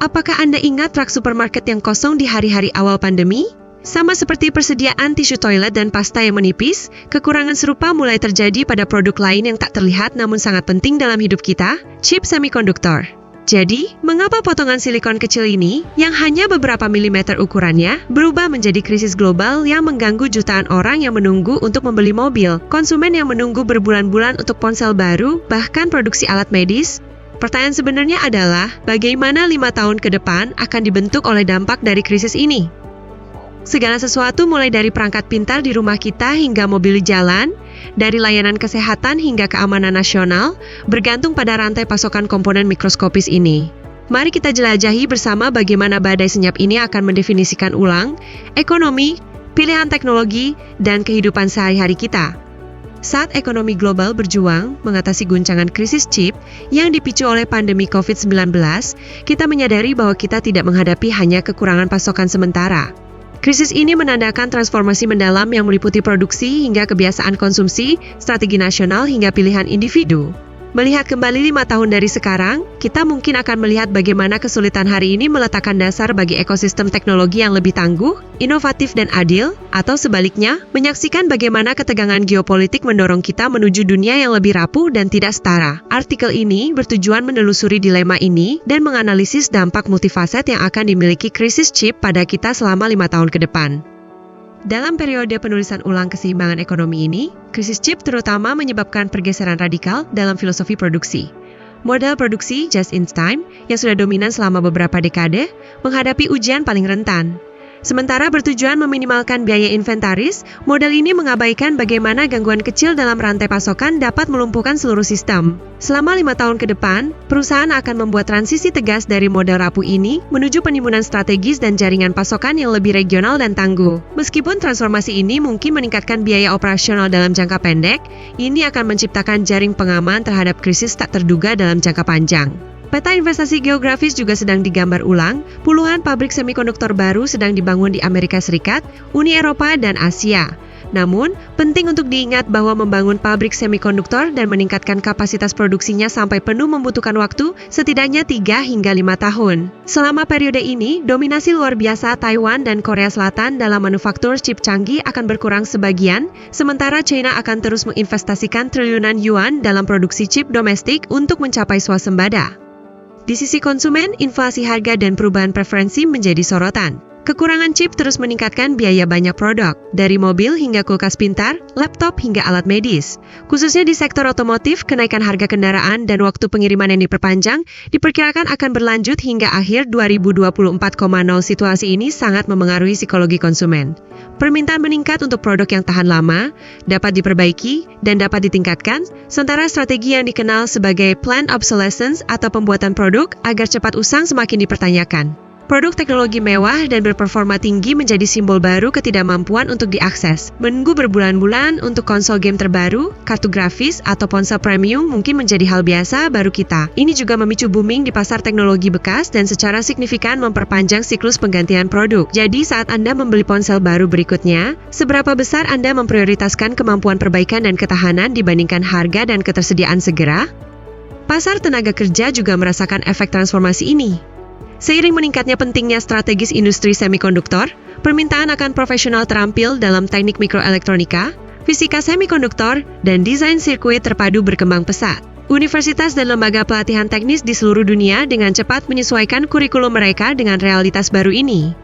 Apakah Anda ingat rak supermarket yang kosong di hari-hari awal pandemi? Sama seperti persediaan tisu toilet dan pasta yang menipis, kekurangan serupa mulai terjadi pada produk lain yang tak terlihat namun sangat penting dalam hidup kita, chip semikonduktor. Jadi, mengapa potongan silikon kecil ini, yang hanya beberapa milimeter ukurannya, berubah menjadi krisis global yang mengganggu jutaan orang yang menunggu untuk membeli mobil, konsumen yang menunggu berbulan-bulan untuk ponsel baru, bahkan produksi alat medis? Pertanyaan sebenarnya adalah, bagaimana 5 tahun ke depan akan dibentuk oleh dampak dari krisis ini? Segala sesuatu mulai dari perangkat pintar di rumah kita hingga mobil di jalan, dari layanan kesehatan hingga keamanan nasional, bergantung pada rantai pasokan komponen mikroskopis ini. Mari kita jelajahi bersama bagaimana badai senyap ini akan mendefinisikan ulang ekonomi, pilihan teknologi, dan kehidupan sehari-hari kita. Saat ekonomi global berjuang mengatasi guncangan krisis chip yang dipicu oleh pandemi COVID-19, kita menyadari bahwa kita tidak menghadapi hanya kekurangan pasokan sementara. Krisis ini menandakan transformasi mendalam yang meliputi produksi hingga kebiasaan konsumsi, strategi nasional hingga pilihan individu. Melihat kembali 5 tahun dari sekarang, kita mungkin akan melihat bagaimana kesulitan hari ini meletakkan dasar bagi ekosistem teknologi yang lebih tangguh, inovatif dan adil, atau sebaliknya, menyaksikan bagaimana ketegangan geopolitik mendorong kita menuju dunia yang lebih rapuh dan tidak setara. Artikel ini bertujuan menelusuri dilema ini dan menganalisis dampak multifaset yang akan dimiliki krisis chip pada kita selama 5 tahun ke depan. Dalam periode penulisan ulang keseimbangan ekonomi ini, krisis chip terutama menyebabkan pergeseran radikal dalam filosofi produksi. Model produksi just-in-time yang sudah dominan selama beberapa dekade menghadapi ujian paling rentan. Sementara bertujuan meminimalkan biaya inventaris, model ini mengabaikan bagaimana gangguan kecil dalam rantai pasokan dapat melumpuhkan seluruh sistem. Selama 5 tahun ke depan, perusahaan akan membuat transisi tegas dari model rapuh ini menuju penimbunan strategis dan jaringan pasokan yang lebih regional dan tangguh. Meskipun transformasi ini mungkin meningkatkan biaya operasional dalam jangka pendek, ini akan menciptakan jaring pengaman terhadap krisis tak terduga dalam jangka panjang. Peta investasi geografis juga sedang digambar ulang, puluhan pabrik semikonduktor baru sedang dibangun di Amerika Serikat, Uni Eropa, dan Asia. Namun, penting untuk diingat bahwa membangun pabrik semikonduktor dan meningkatkan kapasitas produksinya sampai penuh membutuhkan waktu setidaknya 3 hingga 5 tahun. Selama periode ini, dominasi luar biasa Taiwan dan Korea Selatan dalam manufaktur chip canggih akan berkurang sebagian, sementara China akan terus menginvestasikan triliunan yuan dalam produksi chip domestik untuk mencapai swasembada. Di sisi konsumen, inflasi harga dan perubahan preferensi menjadi sorotan. Kekurangan chip terus meningkatkan biaya banyak produk, dari mobil hingga kulkas pintar, laptop hingga alat medis. Khususnya di sektor otomotif, kenaikan harga kendaraan dan waktu pengiriman yang diperpanjang diperkirakan akan berlanjut hingga akhir 2024. Situasi ini sangat memengaruhi psikologi konsumen. Permintaan meningkat untuk produk yang tahan lama, dapat diperbaiki, dan dapat ditingkatkan, sementara strategi yang dikenal sebagai planned obsolescence atau pembuatan produk agar cepat usang semakin dipertanyakan. Produk teknologi mewah dan berperforma tinggi menjadi simbol baru ketidakmampuan untuk diakses. Menunggu berbulan-bulan untuk konsol game terbaru, kartu grafis, atau ponsel premium mungkin menjadi hal biasa baru kita. Ini juga memicu booming di pasar teknologi bekas dan secara signifikan memperpanjang siklus penggantian produk. Jadi saat Anda membeli ponsel baru berikutnya, seberapa besar Anda memprioritaskan kemampuan perbaikan dan ketahanan dibandingkan harga dan ketersediaan segera? Pasar tenaga kerja juga merasakan efek transformasi ini. Seiring meningkatnya pentingnya strategis industri semikonduktor, permintaan akan profesional terampil dalam teknik mikroelektronika, fisika semikonduktor, dan desain sirkuit terpadu berkembang pesat. Universitas dan lembaga pelatihan teknis di seluruh dunia dengan cepat menyesuaikan kurikulum mereka dengan realitas baru ini.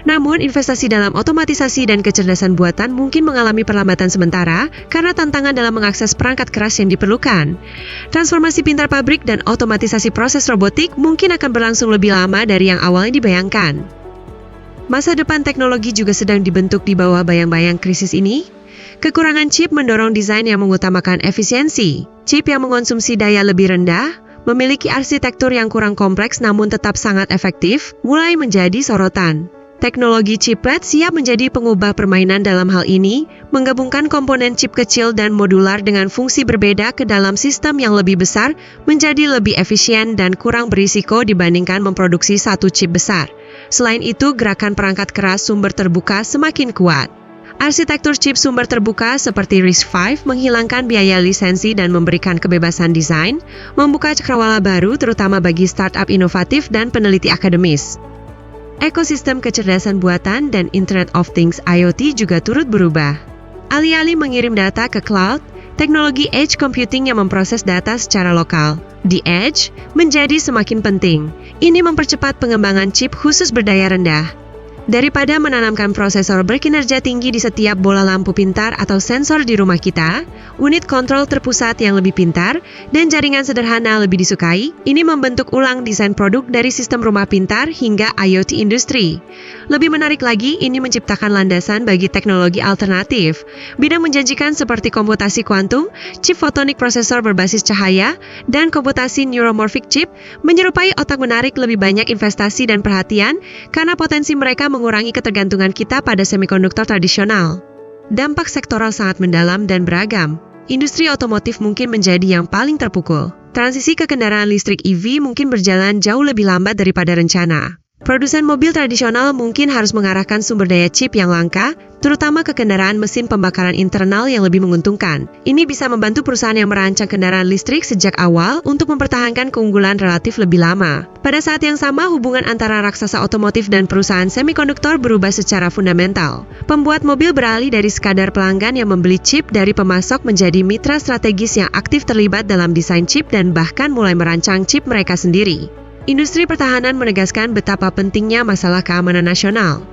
Namun, investasi dalam otomatisasi dan kecerdasan buatan mungkin mengalami perlambatan sementara karena tantangan dalam mengakses perangkat keras yang diperlukan. Transformasi pintar pabrik dan otomatisasi proses robotik mungkin akan berlangsung lebih lama dari yang awalnya dibayangkan. Masa depan teknologi juga sedang dibentuk di bawah bayang-bayang krisis ini. Kekurangan chip mendorong desain yang mengutamakan efisiensi. Chip yang mengonsumsi daya lebih rendah, memiliki arsitektur yang kurang kompleks namun tetap sangat efektif, mulai menjadi sorotan. Teknologi chiplet siap menjadi pengubah permainan dalam hal ini, menggabungkan komponen chip kecil dan modular dengan fungsi berbeda ke dalam sistem yang lebih besar menjadi lebih efisien dan kurang berisiko dibandingkan memproduksi satu chip besar. Selain itu, gerakan perangkat keras sumber terbuka semakin kuat. Arsitektur chip sumber terbuka seperti RISC-V menghilangkan biaya lisensi dan memberikan kebebasan desain, membuka cakrawala baru terutama bagi startup inovatif dan peneliti akademis. Ekosistem kecerdasan buatan dan Internet of Things IoT juga turut berubah. Alih-alih mengirim data ke cloud, teknologi edge computing yang memproses data secara lokal, di edge, menjadi semakin penting. Ini mempercepat pengembangan chip khusus berdaya rendah. Daripada menanamkan prosesor berkinerja tinggi di setiap bola lampu pintar atau sensor di rumah kita, unit kontrol terpusat yang lebih pintar, dan jaringan sederhana lebih disukai, ini membentuk ulang desain produk dari sistem rumah pintar hingga IoT industri. Lebih menarik lagi, ini menciptakan landasan bagi teknologi alternatif. Bidang menjanjikan seperti komputasi kuantum, chip fotonik prosesor berbasis cahaya, dan komputasi neuromorphic chip menyerupai otak menarik lebih banyak investasi dan perhatian karena potensi mereka mengurangi ketergantungan kita pada semikonduktor tradisional. Dampak sektoral sangat mendalam dan beragam. Industri otomotif mungkin menjadi yang paling terpukul. Transisi ke kendaraan listrik EV mungkin berjalan jauh lebih lambat daripada rencana. Produsen mobil tradisional mungkin harus mengarahkan sumber daya chip yang langka, terutama ke kendaraan mesin pembakaran internal yang lebih menguntungkan. Ini bisa membantu perusahaan yang merancang kendaraan listrik sejak awal untuk mempertahankan keunggulan relatif lebih lama. Pada saat yang sama, hubungan antara raksasa otomotif dan perusahaan semikonduktor berubah secara fundamental. Pembuat mobil beralih dari sekadar pelanggan yang membeli chip dari pemasok menjadi mitra strategis yang aktif terlibat dalam desain chip dan bahkan mulai merancang chip mereka sendiri. Industri pertahanan menegaskan betapa pentingnya masalah keamanan nasional.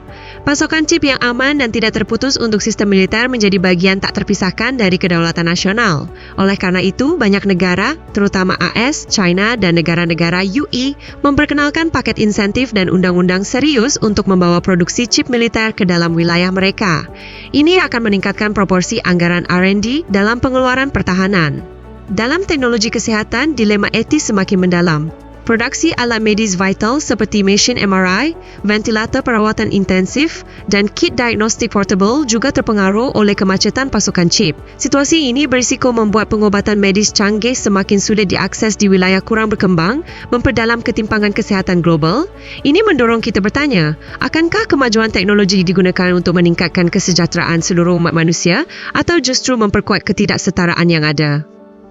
Pasokan chip yang aman dan tidak terputus untuk sistem militer menjadi bagian tak terpisahkan dari kedaulatan nasional. Oleh karena itu, banyak negara, terutama AS, China, dan negara-negara UI, memperkenalkan paket insentif dan undang-undang serius untuk membawa produksi chip militer ke dalam wilayah mereka. Ini akan meningkatkan proporsi anggaran R&D dalam pengeluaran pertahanan. Dalam teknologi kesehatan, dilema etis semakin mendalam. Produksi alat medis vital seperti mesin MRI, ventilator perawatan intensif, dan kit diagnostik portable juga terpengaruh oleh kemacetan pasokan chip. Situasi ini berisiko membuat pengobatan medis canggih semakin sulit diakses di wilayah kurang berkembang, memperdalam ketimpangan kesehatan global. Ini mendorong kita bertanya, akankah kemajuan teknologi digunakan untuk meningkatkan kesejahteraan seluruh umat manusia atau justru memperkuat ketidaksetaraan yang ada?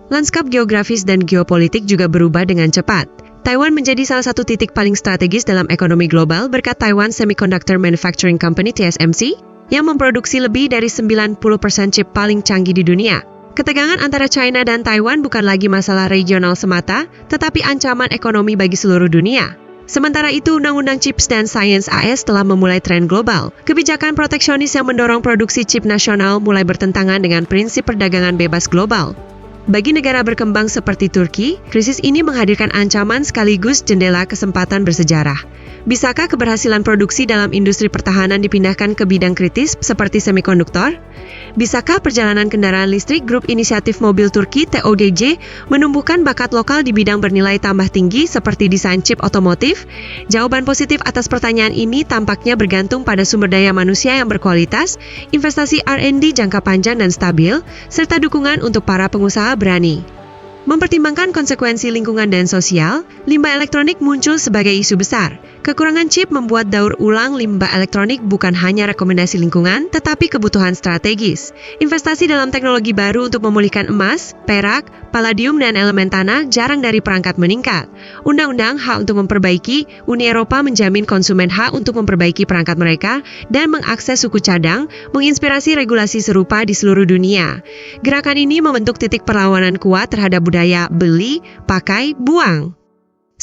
Lanskap geografis dan geopolitik juga berubah dengan cepat. Taiwan menjadi salah satu titik paling strategis dalam ekonomi global berkat Taiwan Semiconductor Manufacturing Company (TSMC) yang memproduksi lebih dari 90% chip paling canggih di dunia. Ketegangan antara China dan Taiwan bukan lagi masalah regional semata, tetapi ancaman ekonomi bagi seluruh dunia. Sementara itu, Undang-Undang Chips dan Science AS telah memulai tren global. Kebijakan proteksionis yang mendorong produksi chip nasional mulai bertentangan dengan prinsip perdagangan bebas global. Bagi negara berkembang seperti Turki, krisis ini menghadirkan ancaman sekaligus jendela kesempatan bersejarah. Bisakah keberhasilan produksi dalam industri pertahanan dipindahkan ke bidang kritis seperti semikonduktor? Bisakah perjalanan kendaraan listrik grup inisiatif mobil Turki TOGC menumbuhkan bakat lokal di bidang bernilai tambah tinggi seperti desain chip otomotif? Jawaban positif atas pertanyaan ini tampaknya bergantung pada sumber daya manusia yang berkualitas, investasi R&D jangka panjang dan stabil, serta dukungan untuk para pengusaha berani. Mempertimbangkan konsekuensi lingkungan dan sosial, limbah elektronik muncul sebagai isu besar. Kekurangan chip membuat daur ulang limbah elektronik bukan hanya rekomendasi lingkungan, tetapi kebutuhan strategis. Investasi dalam teknologi baru untuk memulihkan emas, perak, palladium, dan elemen tanah jarang dari perangkat meningkat. Undang-undang hak untuk memperbaiki, Uni Eropa menjamin konsumen hak untuk memperbaiki perangkat mereka dan mengakses suku cadang, menginspirasi regulasi serupa di seluruh dunia. Gerakan ini membentuk titik perlawanan kuat terhadap budaya beli, pakai, buang.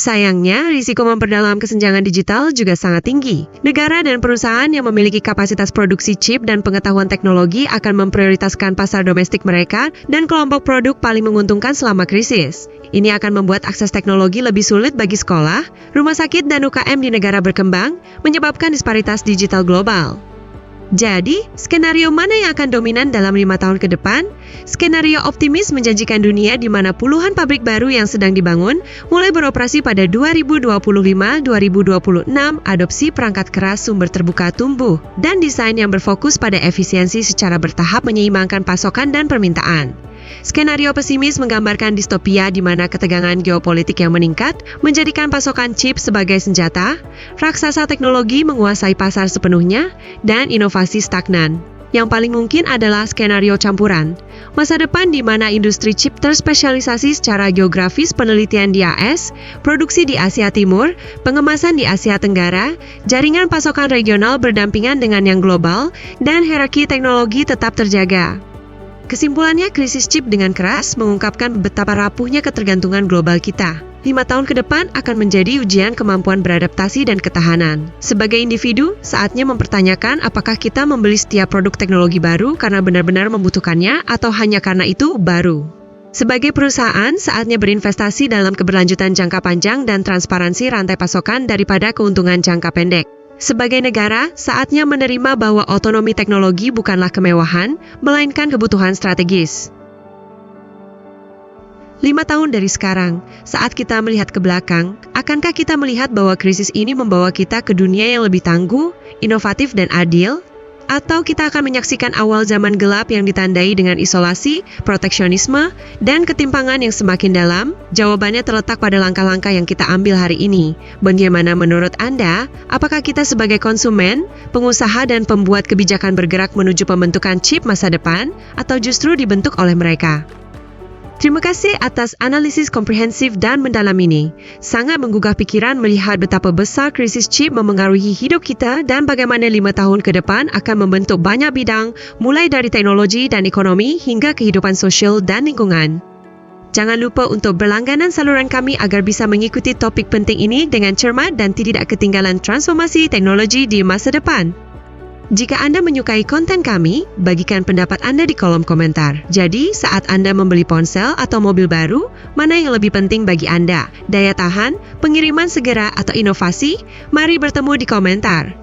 Sayangnya, risiko memperdalam kesenjangan digital juga sangat tinggi. Negara dan perusahaan yang memiliki kapasitas produksi chip dan pengetahuan teknologi akan memprioritaskan pasar domestik mereka dan kelompok produk paling menguntungkan selama krisis. Ini akan membuat akses teknologi lebih sulit bagi sekolah, rumah sakit, dan UKM di negara berkembang, menyebabkan disparitas digital global. Jadi, skenario mana yang akan dominan dalam 5 tahun ke depan? Skenario optimis menjanjikan dunia di mana puluhan pabrik baru yang sedang dibangun mulai beroperasi pada 2025-2026, adopsi perangkat keras sumber terbuka tumbuh, dan desain yang berfokus pada efisiensi secara bertahap menyeimbangkan pasokan dan permintaan. Skenario pesimis menggambarkan distopia di mana ketegangan geopolitik yang meningkat menjadikan pasokan chip sebagai senjata, raksasa teknologi menguasai pasar sepenuhnya, dan inovasi stagnan. Yang paling mungkin adalah skenario campuran. Masa depan di mana industri chip terspesialisasi secara geografis, penelitian di AS, produksi di Asia Timur, pengemasan di Asia Tenggara, jaringan pasokan regional berdampingan dengan yang global, dan hierarki teknologi tetap terjaga. Kesimpulannya, krisis chip dengan keras mengungkapkan betapa rapuhnya ketergantungan global kita. 5 tahun ke depan akan menjadi ujian kemampuan beradaptasi dan ketahanan. Sebagai individu, saatnya mempertanyakan apakah kita membeli setiap produk teknologi baru karena benar-benar membutuhkannya atau hanya karena itu baru. Sebagai perusahaan, saatnya berinvestasi dalam keberlanjutan jangka panjang dan transparansi rantai pasokan daripada keuntungan jangka pendek. Sebagai negara, saatnya menerima bahwa otonomi teknologi bukanlah kemewahan, melainkan kebutuhan strategis. 5 tahun dari sekarang, saat kita melihat ke belakang, akankah kita melihat bahwa krisis ini membawa kita ke dunia yang lebih tangguh, inovatif, dan adil? Atau kita akan menyaksikan awal zaman gelap yang ditandai dengan isolasi, proteksionisme, dan ketimpangan yang semakin dalam? Jawabannya terletak pada langkah-langkah yang kita ambil hari ini. Bagaimana menurut Anda? Apakah kita sebagai konsumen, pengusaha, dan pembuat kebijakan bergerak menuju pembentukan chip masa depan, atau justru dibentuk oleh mereka? Terima kasih atas analisis komprehensif dan mendalam ini. Sangat menggugah pikiran melihat betapa besar krisis chip memengaruhi hidup kita dan bagaimana 5 tahun ke depan akan membentuk banyak bidang, mulai dari teknologi dan ekonomi hingga kehidupan sosial dan lingkungan. Jangan lupa untuk berlangganan saluran kami agar bisa mengikuti topik penting ini dengan cermat dan tidak ketinggalan transformasi teknologi di masa depan. Jika Anda menyukai konten kami, bagikan pendapat Anda di kolom komentar. Jadi, saat Anda membeli ponsel atau mobil baru, mana yang lebih penting bagi Anda? Daya tahan, pengiriman segera, atau inovasi? Mari bertemu di komentar.